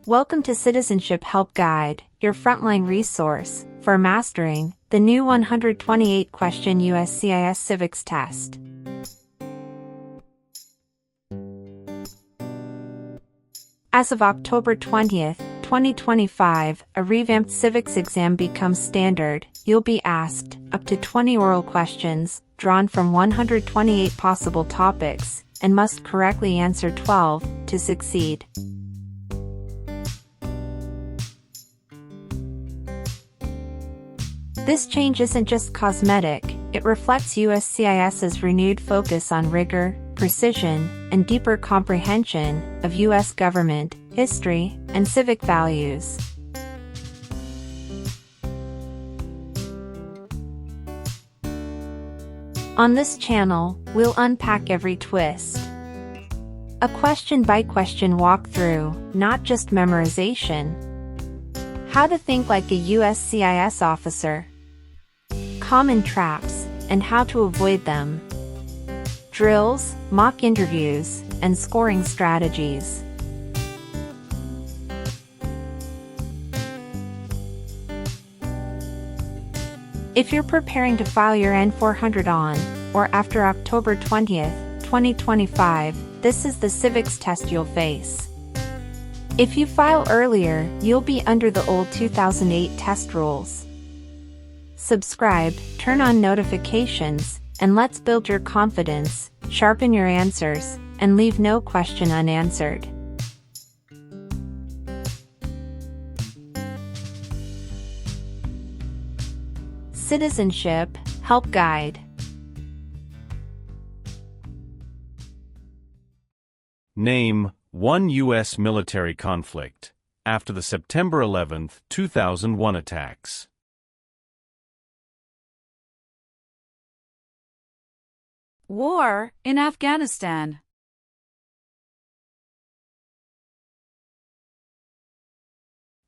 Welcome to Citizenship Help Guide, your frontline resource for mastering the new 128-question USCIS Civics Test. As of October 20th, 2025, a revamped civics exam becomes standard. You'll be asked up to 20 oral questions, drawn from 128 possible topics, and must correctly answer 12 to succeed. This change isn't just cosmetic, it reflects USCIS's renewed focus on rigor, precision, and deeper comprehension of U.S. government, history, and civic values. On this channel, we'll unpack every twist. A question-by-question walkthrough, not just memorization. How to think like a USCIS officer. Common traps, and how to avoid them. Drills, mock interviews, and scoring strategies. If you're preparing to file your N-400 on, or after October 20th, 2025, this is the civics test you'll face. If you file earlier, you'll be under the old 2008 test rules. Subscribe, turn on notifications, and let's build your confidence, sharpen your answers, and leave no question unanswered. Citizenship Help Guide. Name one U.S. military conflict after the September 11, 2001 attacks. War in Afghanistan.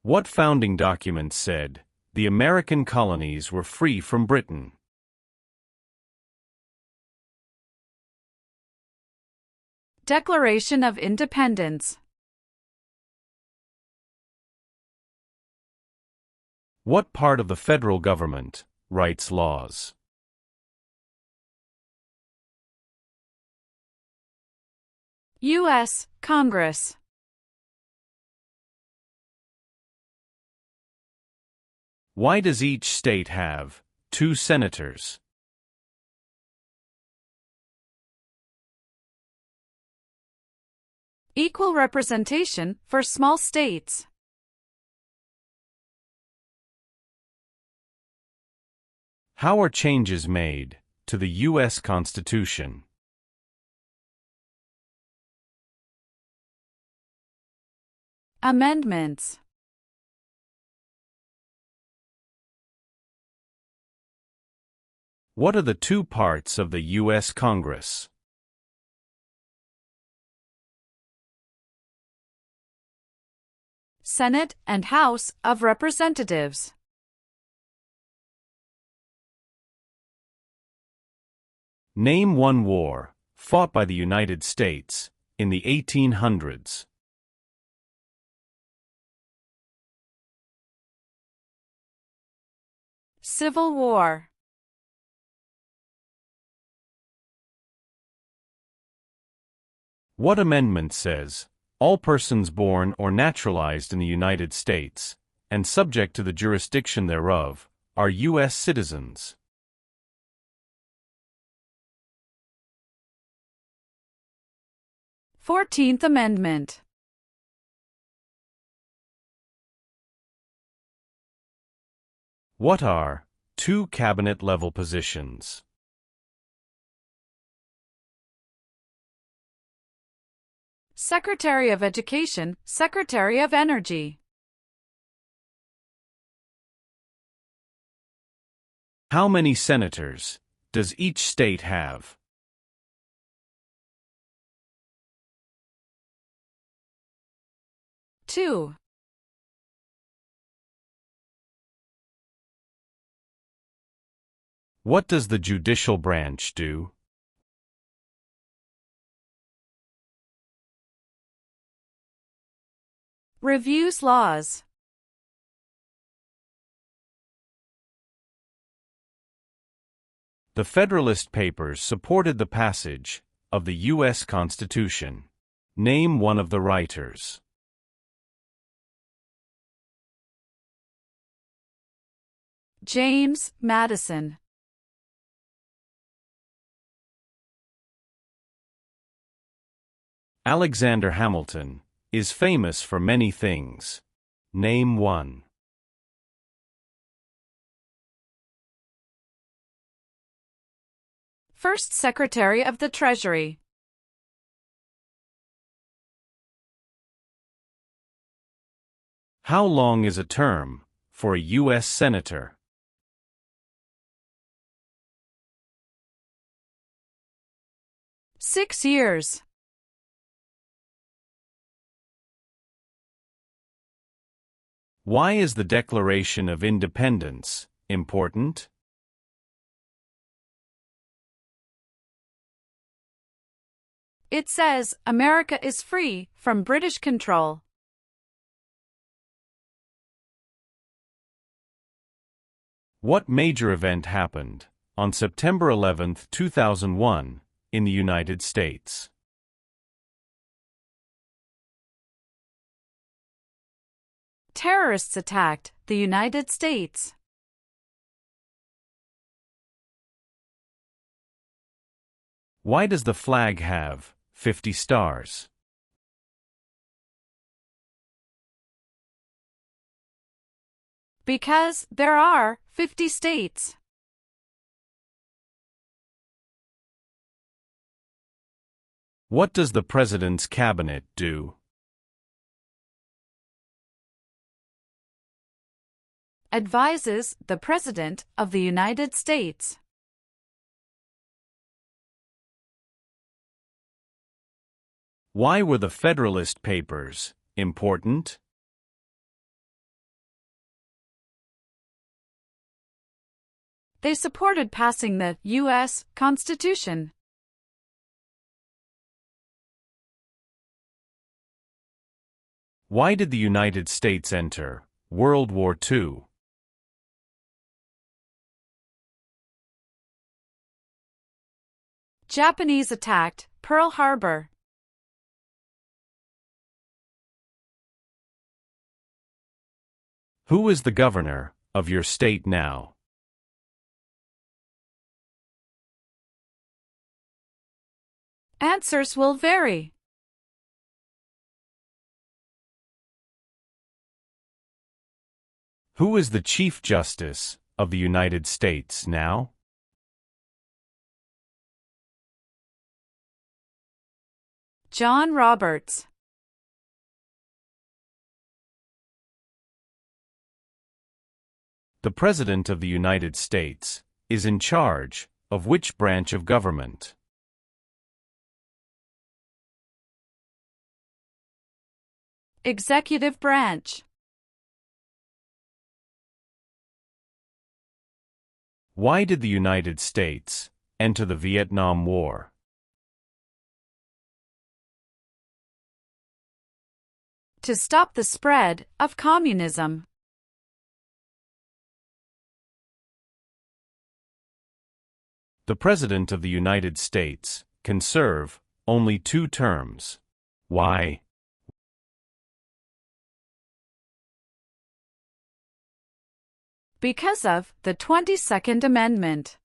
What founding document said the American colonies were free from Britain? Declaration of Independence. What part of the federal government writes laws? U.S. Congress. Why does each state have 2 senators? Equal representation for small states. How are changes made to the U.S. Constitution? Amendments. What are the 2 parts of the U.S. Congress? Senate and House of Representatives. Name one war fought by the United States in the 1800s. Civil War. What amendment says, all persons born or naturalized in the United States, and subject to the jurisdiction thereof, are U.S. citizens? Fourteenth Amendment. What are 2 cabinet-level positions? Secretary of Education, Secretary of Energy. How many senators does each state have? 2. What does the judicial branch do? Reviews laws. The Federalist Papers supported the passage of the U.S. Constitution. Name one of the writers. James Madison. Alexander Hamilton is famous for many things. Name one. First Secretary of the Treasury. How long is a term for a U.S. Senator? Six years. Why is the Declaration of Independence important? It says America is free from British control. What major event happened on September 11, 2001, in the United States? Terrorists attacked the United States. Why does the flag have 50 stars? Because there are 50 states. What does the President's Cabinet do? Advises the President of the United States. Why were the Federalist Papers important? They supported passing the U.S. Constitution. Why did the United States enter World War II? Japanese attacked Pearl Harbor. Who is the governor of your state now? Answers will vary. Who is the Chief Justice of the United States now? John Roberts. The President of the United States is in charge of which branch of government? Executive branch. Why did the United States enter the Vietnam War? To stop the spread of communism. The President of the United States can serve only 2 terms. Why? Because of the 22nd Amendment.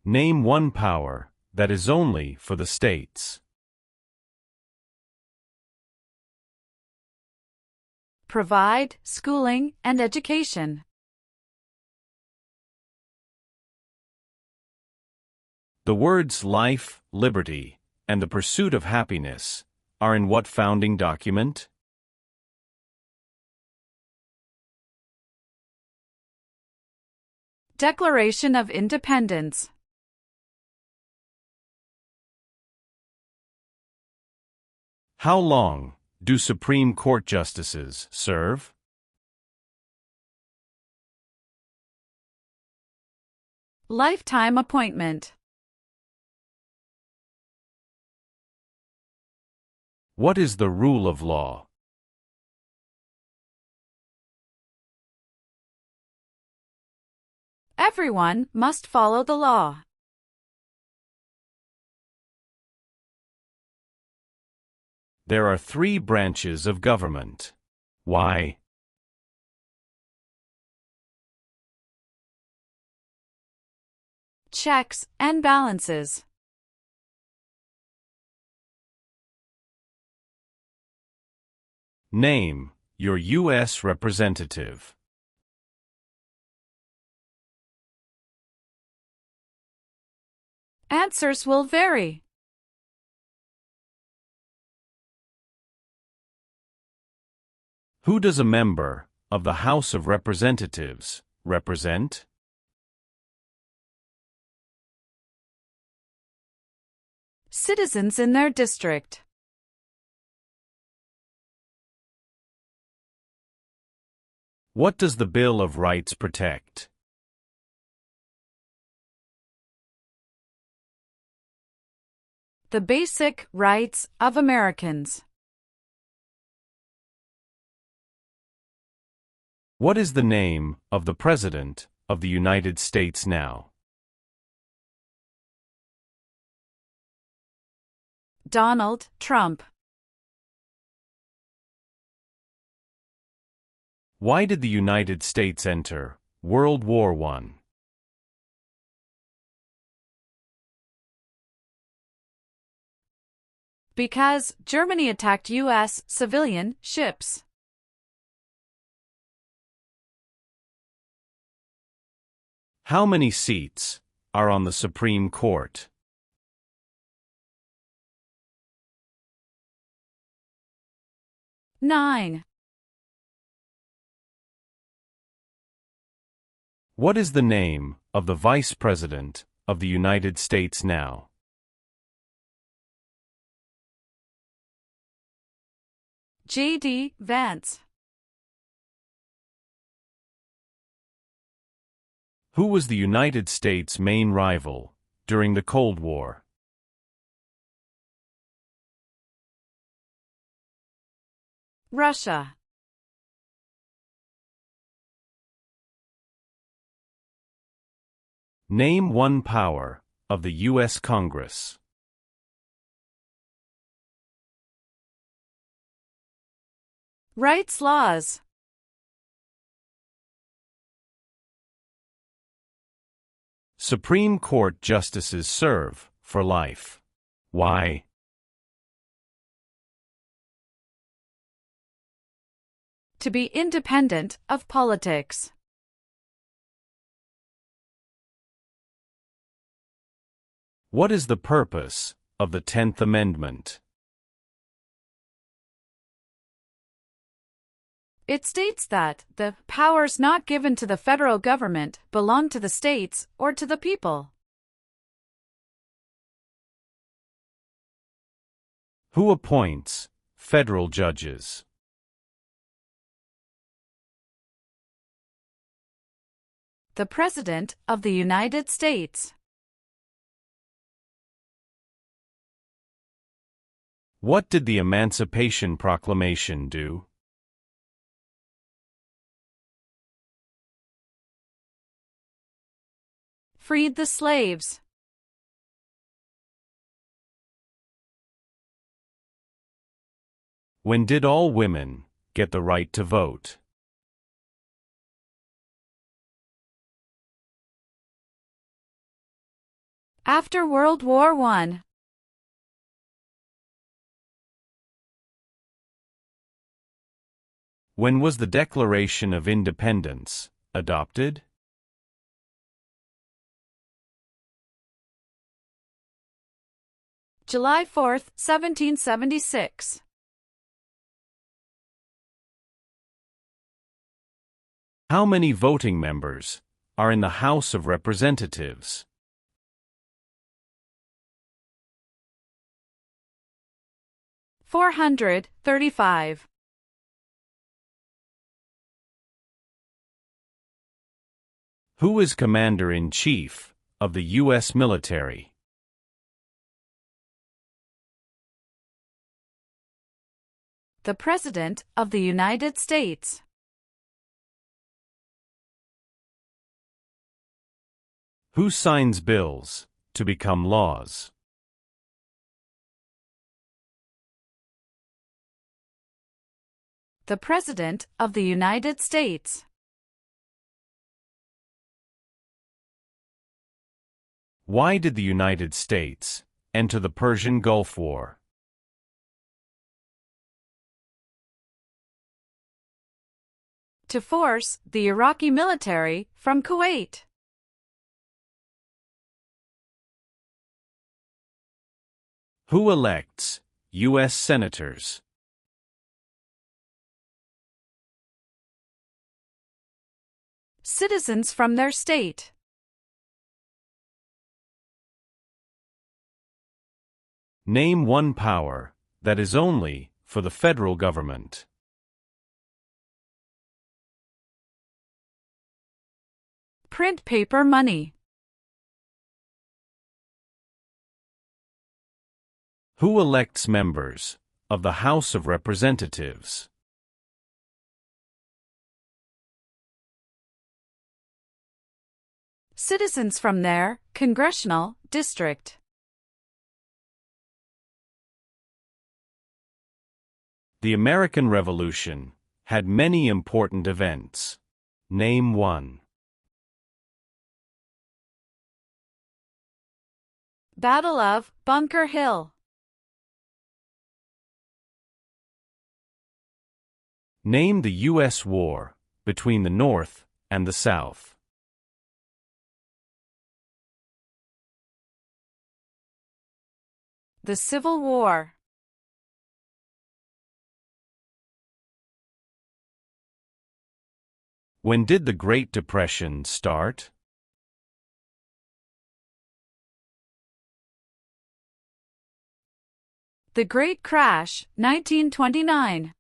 Name one power that is only for the states. Provide schooling and education. The words life, liberty, and the pursuit of happiness are in what founding document? Declaration of Independence. How long do Supreme Court justices serve? Lifetime appointment. What is the rule of law? Everyone must follow the law. There are 3 branches of government. Why? Checks and balances. Name your U.S. representative. Answers will vary. Who does a member of the House of Representatives represent? Citizens in their district. What does the Bill of Rights protect? The basic rights of Americans. What is the name of the President of the United States now? Donald Trump. Why did the United States enter World War I? Because Germany attacked U.S. civilian ships. How many seats are on the Supreme Court? Nine. What is the name of the Vice President of the United States now? J.D. Vance. Who was the United States' main rival during the Cold War? Russia. Name one power of the U.S. Congress. Rights laws. Supreme Court justices serve for life. Why? To be independent of politics. What is the purpose of the 10th Amendment? It states that the powers not given to the federal government belong to the states or to the people. Who appoints federal judges? The President of the United States. What did the Emancipation Proclamation do? Freed the slaves. When did all women get the right to vote? After World War I. When was the Declaration of Independence adopted? July 4, 1776. How many voting members are in the House of Representatives? 435. Who is Commander-in-Chief of the U.S. military? The President of the United States. Who signs bills to become laws? The President of the United States. Why did the United States enter the Persian Gulf War? To force the Iraqi military from Kuwait. Who elects U.S. senators? Citizens from their state. Name one power that is only for the federal government. Print paper money. Who elects members of the House of Representatives? Citizens from their congressional district. The American Revolution had many important events. Name one. Battle of Bunker Hill. Name the U.S. war between the North and the South. The Civil War. When did the Great Depression start? The Great Crash, 1929.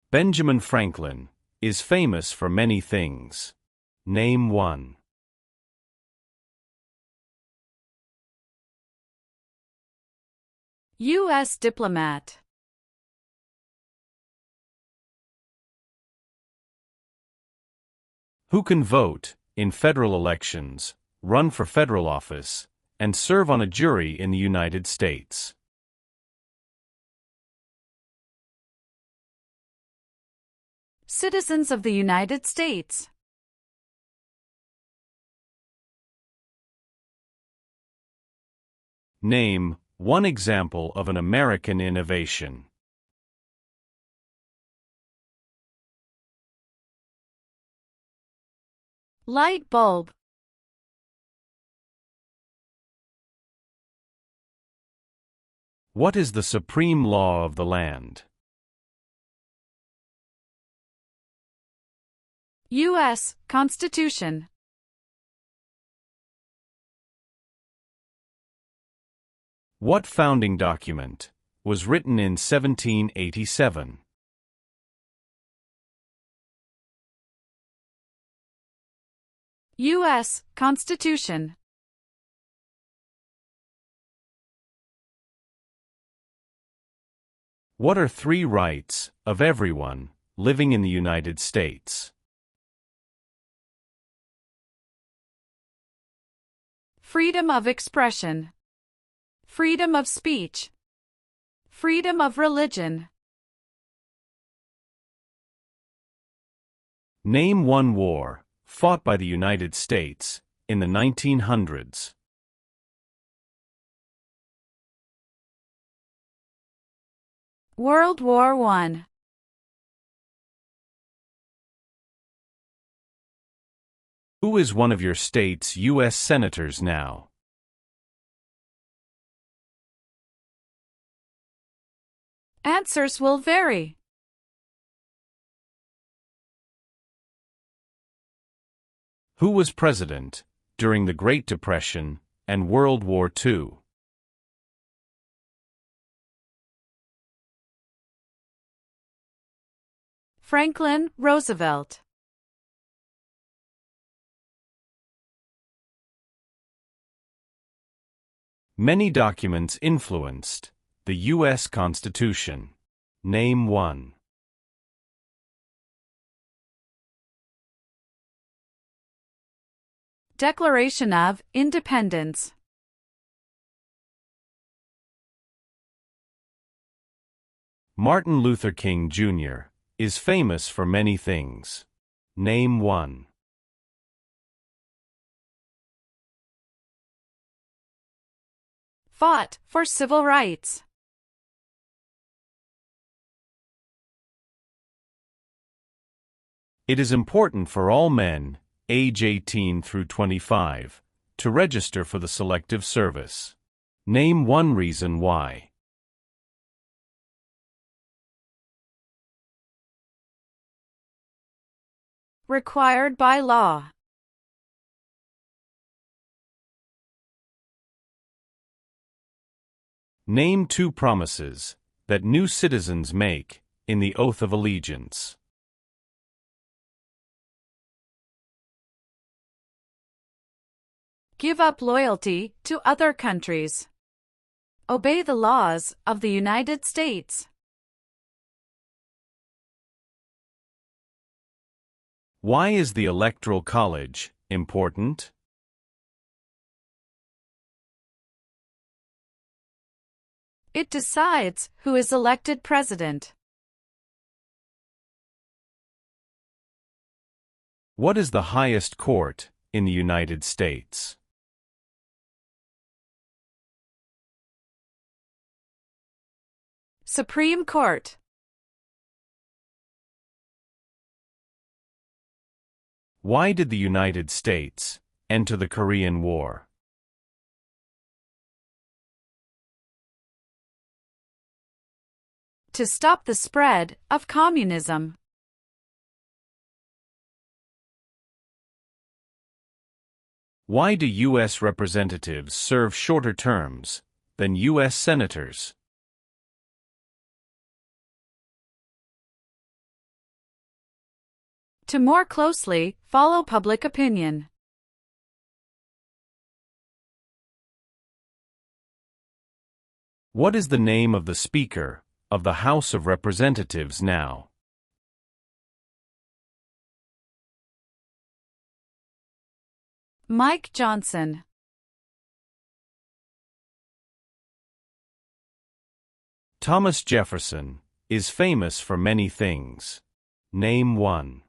Benjamin Franklin is famous for many things. Name one. U.S. diplomat. Who can vote in federal elections, run for federal office, and serve on a jury in the United States? Citizens of the United States. Name one example of an American innovation. Light bulb. What is the supreme law of the land? U.S. Constitution. What founding document was written in 1787? U.S. Constitution. What are three rights of everyone living in the United States? Freedom of expression. Freedom of speech. Freedom of religion. Name one war fought by the United States in the 1900s. World War I. Who is one of your state's U.S. senators now? Answers will vary. Who was president during the Great Depression and World War II? Franklin Roosevelt. Many documents influenced the U.S. Constitution. Name one. Declaration of Independence. Martin Luther King, Jr. is famous for many things. Name one. Fought for civil rights. It is important for all men, age 18 through 25, to register for the Selective Service. Name one reason why. Required by law. Name two promises that new citizens make in the Oath of Allegiance. Give up loyalty to other countries. Obey the laws of the United States. Why is the Electoral College important? It decides who is elected president. What is the highest court in the United States? Supreme Court. Why did the United States enter the Korean War? To stop the spread of communism. Why do U.S. representatives serve shorter terms than U.S. senators? To more closely follow public opinion. What is the name of the Speaker of the House of Representatives now? Mike Johnson. Thomas Jefferson is famous for many things. Name one.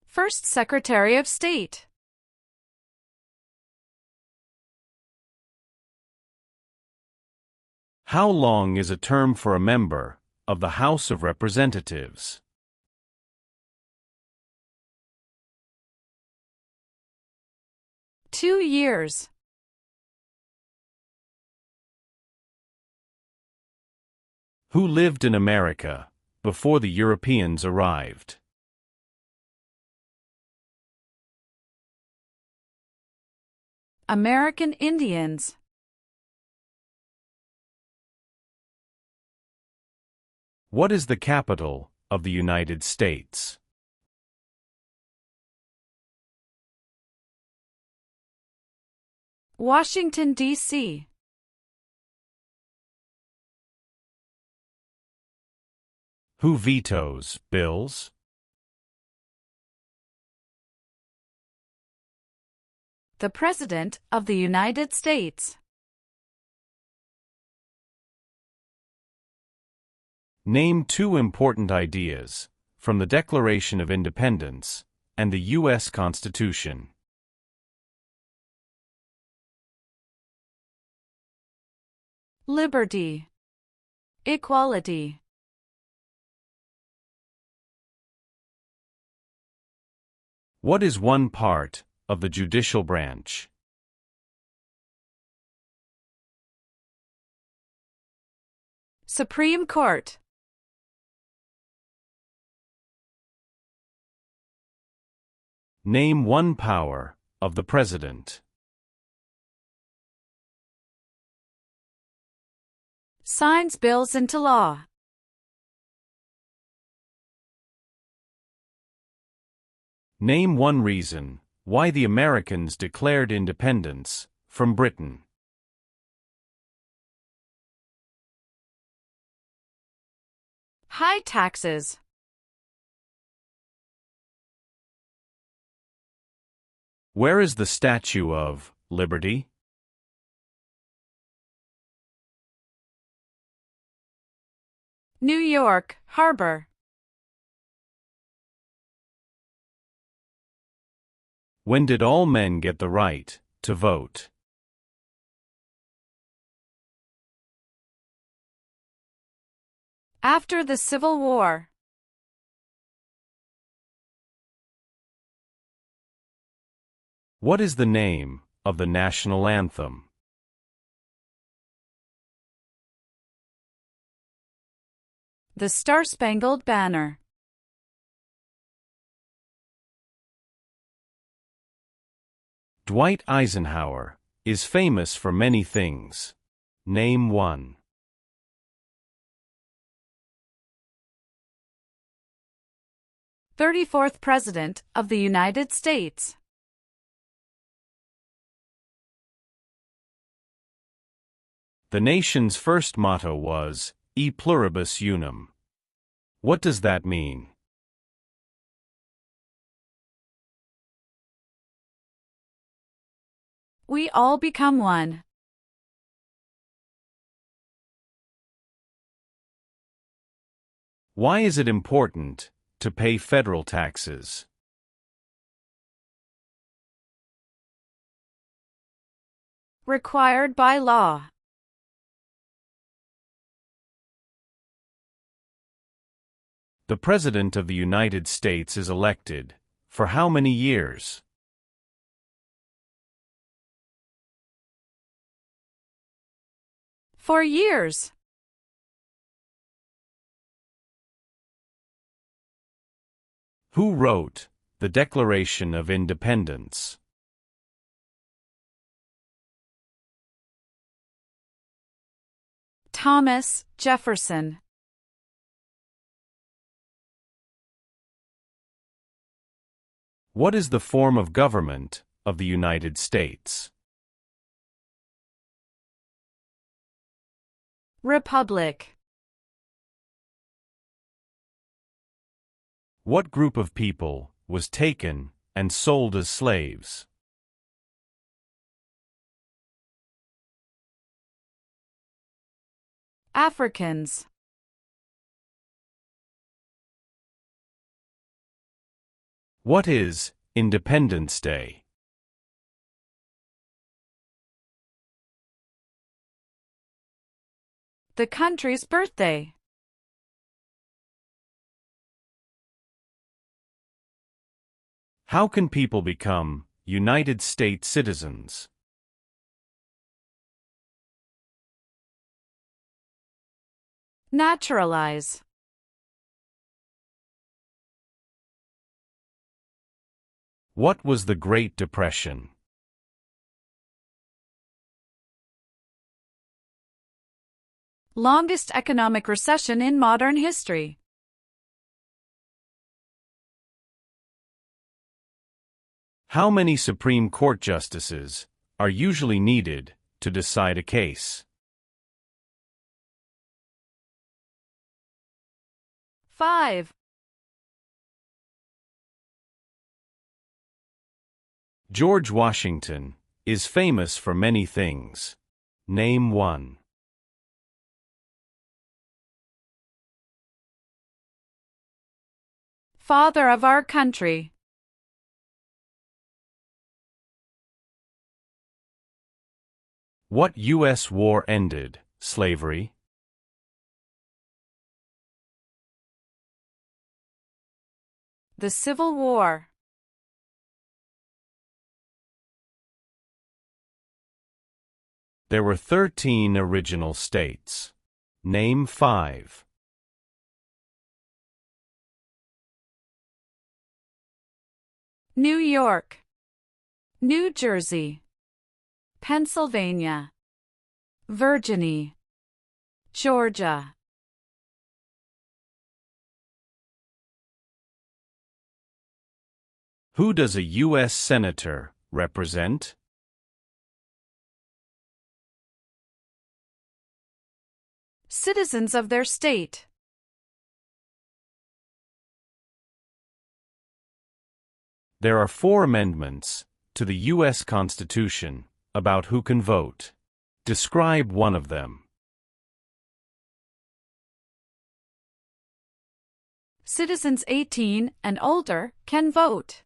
First Secretary of State. How long is a term for a member of the House of Representatives? Two years. Who lived in America before the Europeans arrived? American Indians. What is the capital of the United States? Washington, D.C. Who vetoes bills? The President of the United States. Name two important ideas from the Declaration of Independence and the U.S. Constitution. Liberty. Equality. What is one part of the judicial branch? Supreme Court. Name one power of the President. Signs bills into law. Name one reason why the Americans declared independence from Britain. High taxes. Where is the Statue of Liberty? New York Harbor. When did all men get the right to vote? After the Civil War. What is the name of the national anthem? The Star-Spangled Banner. Dwight Eisenhower is famous for many things. Name one. 34th President of the United States. The nation's first motto was, E pluribus unum. What does that mean? We all become one. Why is it important to pay federal taxes? Required by law. The President of the United States is elected for how many years? For years. Who wrote the Declaration of Independence? Thomas Jefferson. What is the form of government of the United States? Republic. What group of people was taken and sold as slaves? Africans. What is Independence Day? The country's birthday. How can people become United States citizens? Naturalize. What was the Great Depression? Longest economic recession in modern history. How many Supreme Court justices are usually needed to decide a case? 5. George Washington is famous for many things. Name one. Father of our country. What U.S. war ended slavery? The Civil War. There were 13 original states. Name 5. New York. New Jersey. Pennsylvania. Virginia. Georgia. Who does a U.S. Senator represent? Citizens of their state. There are 4 amendments to the U.S. Constitution about who can vote. Describe one of them. Citizens 18 and older can vote.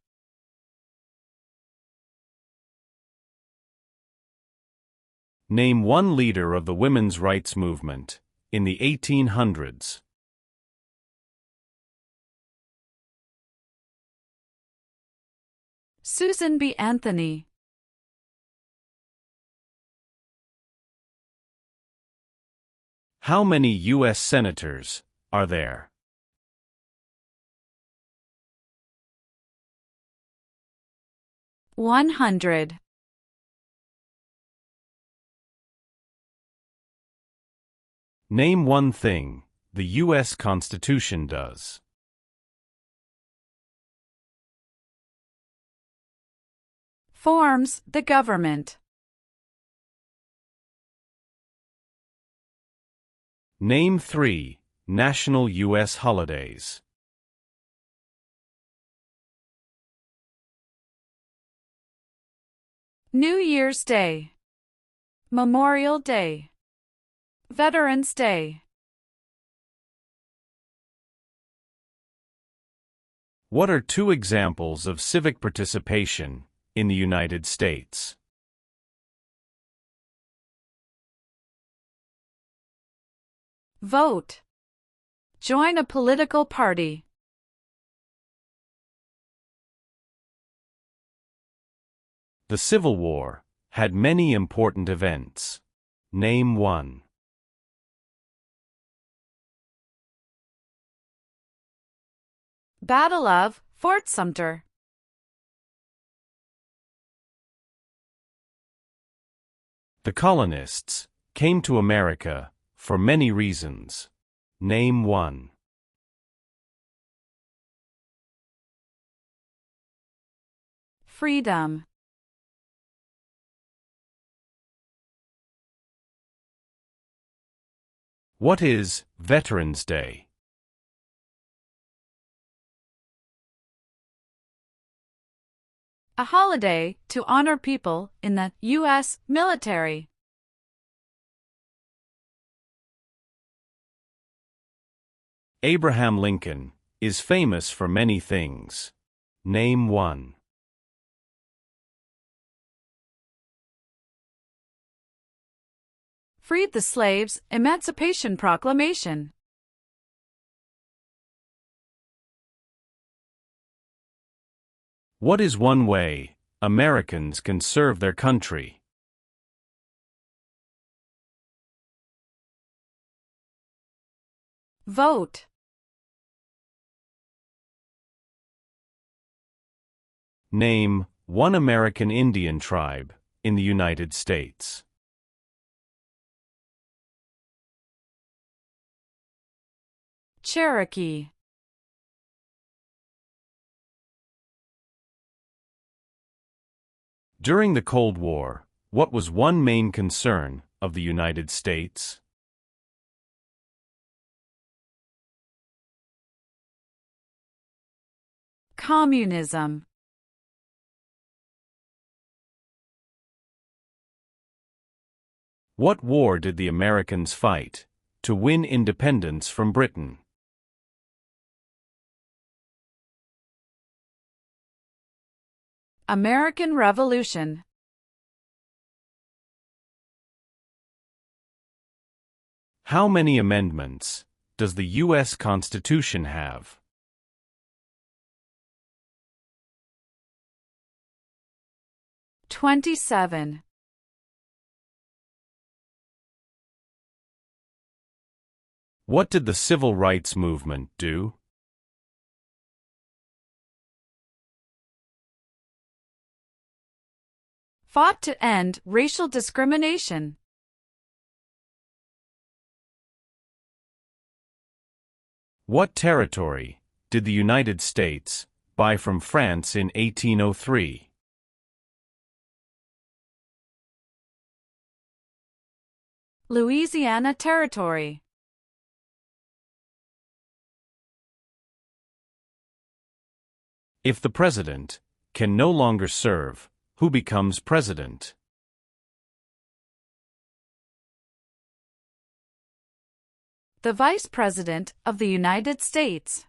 Name one leader of the women's rights movement in the 1800s. Susan B. Anthony. How many U.S. senators are there? $100. Name one thing the U.S. Constitution does. Forms the government. Name 3 national U.S. holidays. New Year's Day, Memorial Day, Veterans Day. What are 2 examples of civic participation in the United States? Vote. Join a political party. The Civil War had many important events. Name one. Battle of Fort Sumter. The colonists came to America for many reasons. Name one. Freedom. What is Veterans Day? A holiday to honor people in the U.S. military. Abraham Lincoln is famous for many things. Name one. Freed the slaves, Emancipation Proclamation. What is one way Americans can serve their country? Vote. Name one American Indian tribe in the United States. Cherokee. During the Cold War, what was one main concern of the United States? Communism. What war did the Americans fight to win independence from Britain? American Revolution. How many amendments does the U.S. Constitution have? $27. What did the Civil Rights Movement do? Fought to end racial discrimination. What territory did the United States By from France in 1803. Louisiana Territory. If the president can no longer serve, who becomes president? The Vice President of the United States.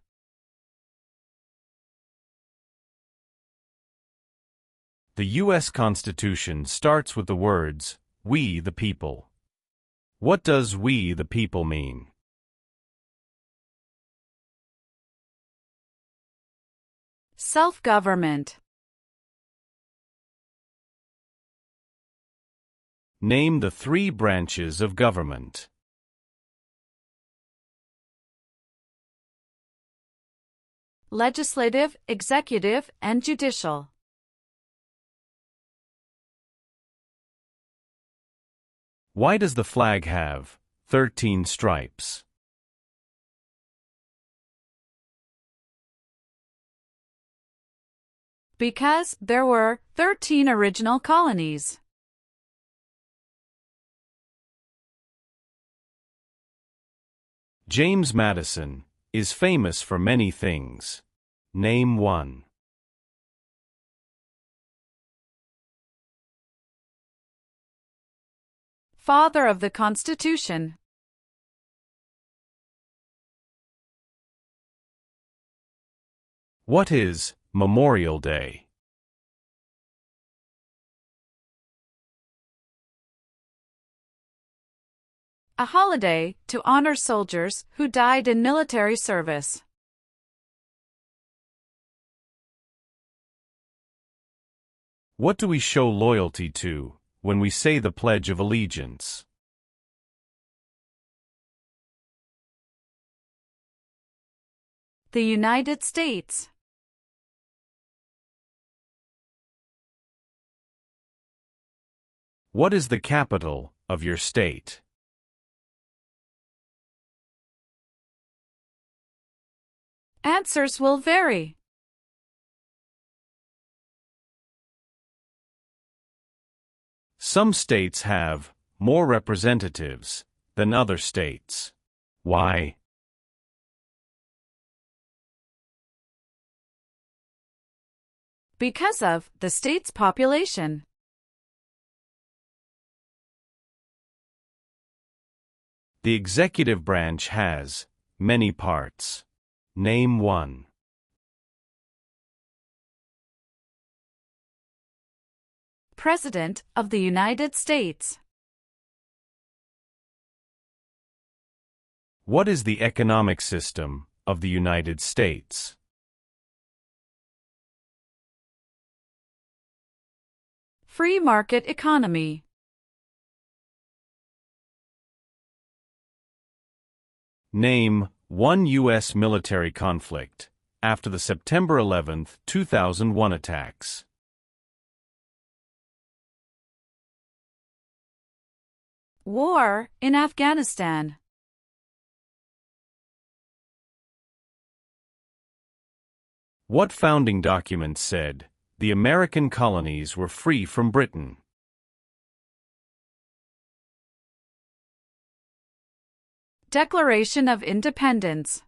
The U.S. Constitution starts with the words, "We the people." What does "we the people" mean? Self-government. Name the three branches of government. Legislative, executive, and judicial. Why does the flag have 13 stripes? Because there were 13 original colonies. James Madison is famous for many things. Name one. Father of the Constitution. What is Memorial Day? A holiday to honor soldiers who died in military service. What do we show loyalty to when we say the Pledge of Allegiance? The United States. What is the capital of your state? Answers will vary. Some states have more representatives than other states. Why? Because of the state's population. The executive branch has many parts. Name one. President of the United States. What is the economic system of the United States? Free market economy. Name one U.S. military conflict after the September 11, 2001 attacks. War in Afghanistan. What founding document said the American colonies were free from Britain? Declaration of Independence.